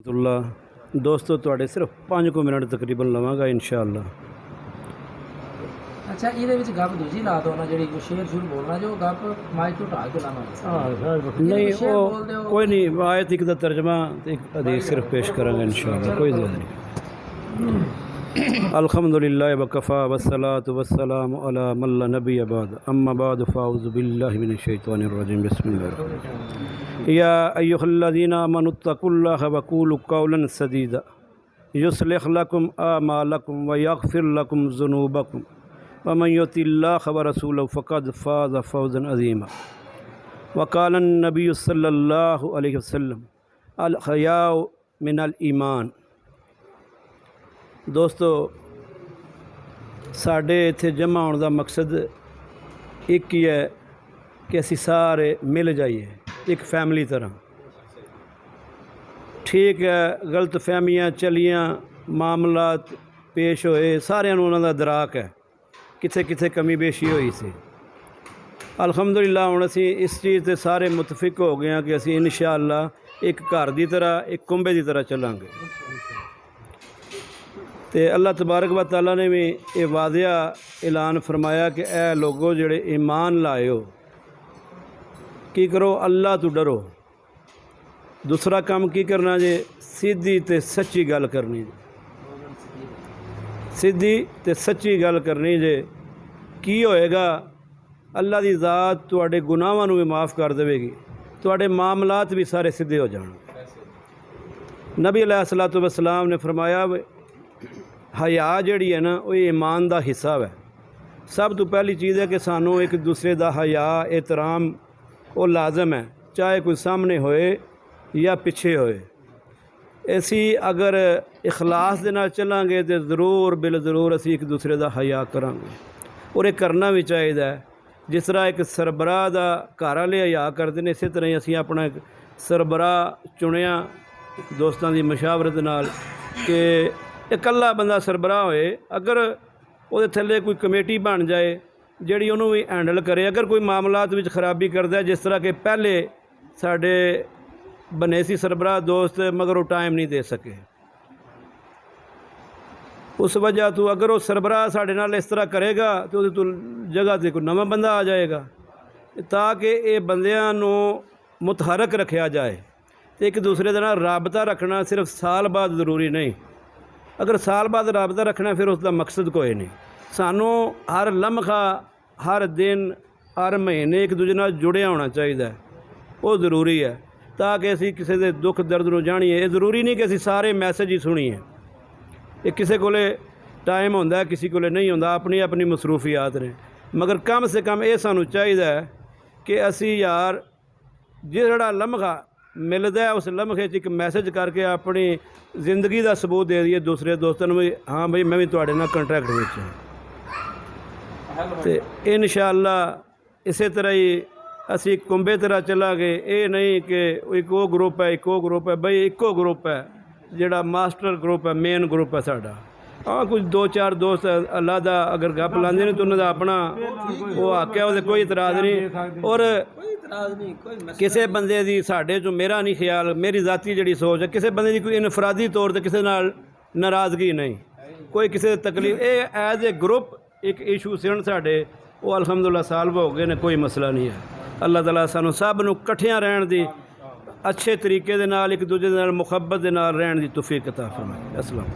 रहमतुल्लाह दोस्तों तुहाडे सिर्फ 5 मिनट तकरीबन लवांगा इंशाअल्लाह। अच्छा ये गप दूजी ला दो ना जी शेर शुरू बोलना जो गप माइक तो ढा के लाना नहीं वो कोई नहीं आयत एक दा तर्जमा ते एक हदीस सिर्फ पेश करांगे इंशाअल्लाह कोई ज़्यादा नहीं। अल्हम्दुलिल्लाह वकफ़ा वस्सलातु वस्सलामु अला मन ला नबी बाद अम्मा बाद फ़ाऊज़ु बिल्लाहि मिनश शैतानिर रजीम बिस्मिल्लाहिर रहमानिर रहीम या अय्युहल्लज़ीना आमनुत्तक़ुल्लाह वक़ूलू क़ौलन सदीदा युस्लिह लकुम आमालकुम व यग़फ़िर लकुम ज़ुनूबकुम व मन युतिल्लाह व रसूलहु फ़क़द फ़ाज़ फ़ौज़न अज़ीमा वक़ाल नबी सल्लल्लाहु अलैहि वसल्लम अल हयाउ मिनल ईमान। दोस्तों साढ़े इत्थे जमा होने का मकसद एक ही है कि असी सारे मिल जाइए एक फैमिली तरह। ठीक है गलत फहमियाँ चलियाँ मामलात पेश होए सारिਆਂ ਨੂੰ ਉਹਨਾਂ ਦਾ दराक है किथे किथे कमी बेशी हुई सी। अल्हम्दुलिल्लाह हुण असी इस चीज़ से सारे मुतफिक हो गए हैं कि असी इंशाअल्लाह एक घर की तरह एक कुंबे की तरह चलांगे। तो अल्लाह तबारक व तआला ने भी ये वादिया ऐलान फरमाया कि ए लोगो जेड़े ईमान लाए हो की करो अल्लाह तो डरो। दूसरा काम की करना जे सीधी ते सच्ची गल करनी सीधी ते सच्ची गल करनी जे की होएगा अल्लाह की ज़ात तुहाडे गुनाहां नूं भी माफ़ कर देवेगी तुहाडे मामलात भी सारे सीधे हो जाण। नबी अलैहिस्सलातु वस्सलाम ने फरमाया हया जिहड़ी है ना वो ईमान का हिस्सा है। सब तो पहली चीज़ है कि सानू एक दूसरे का हया एहतराम वो लाजम है चाहे कोई सामने होए या पिछे होए। ऐसी अगर इखलास दे नाल चलांगे तो ज़रूर बिल ज़रूर असी एक दूसरे का हया करांगे और ये करना भी चाहिए। जिस तरह एक सरबराह का घर वाले हया करते हैं इस तरह ही असी अपना एक सरबराह चुनिया दोस्तों की मशावरत नाल कि इकल्ला बंदा सरबराह होए अगर वो थले कोई कमेटी बन जाए जिहड़ी उन्होंने भी हैंडल करे। अगर कोई मामलात में खराबी करता है जिस तरह के पहले साढ़े बने सी सरबराह दोस्त मगर वो टाइम नहीं दे सके उस वजह तो अगर वो सरबराह साढ़े नाल इस तरह करेगा तो वो जगह से कोई नवा बंदा आ जाएगा ताकि ये बंदियां नूं मुतहरक रखा जाए। तो एक दूसरे के नाल राबता रखना सिर्फ साल बाद ज़रूरी नहीं। अगर साल बाद राबता रखना फिर उसका मकसद कोई नहीं। सानू हर लम्हा हर दिन हर महीने एक दूजे नाल जुड़िया होना चाहिए वो ज़रूरी है ताकि असी किसी के दुख दर्द नूं जाणीए। ये ज़रूरी नहीं कि असी सारे मैसेज ही सुनीए। ये किसी को टाइम होंदा किसी को नहीं होंदा अपनी अपनी मसरूफियात ने मगर कम से कम ये सानू चाहिए कि असी यार जिहड़ा लम्हा मिलता है उस लम्हे एक मैसेज करके अपनी जिंदगी का सबूत दे दिए दूसरे दोस्तों भी हाँ भाई मैं भी तुहाडे नाल कंट्रैक्ट में तो इंशाअल्लाह इस तरह ही असी कुंबे तरह चलांगे। ये नहीं कि एक वो ग्रुप है एक वो ग्रुप है भाई एको ग्रुप है जिहड़ा मास्टर ग्रुप है मेन ग्रुप है साडा। हाँ कुछ 2-4 दोस्त अलहदा अगर गप लाते हैं तो उन्होंने अपना वो हक है वो कोई इतराज़ नहीं और किसी बंदे की साढ़े चो मेरा नहीं ख्याल मेरी ज़ाती जी सोच है किसी बंदे की कोई इनफरादी तौर पर किसी नाल नाराज़गी नहीं कोई किसी तकलीफ ये एज ए ग्रुप एक इशू सन साढ़े वो अल्हम्दुलिल्लाह साल्व हो गए ने कोई मसला नहीं है। अल्लाह ताला सानू सब नूं कट्ठियां रहण दी अच्छे तरीके दे नाल एक दूजे दे नाल मुहब्बत दे नाल रहण दी तौफीक अता फरमाए। अस्सलाम।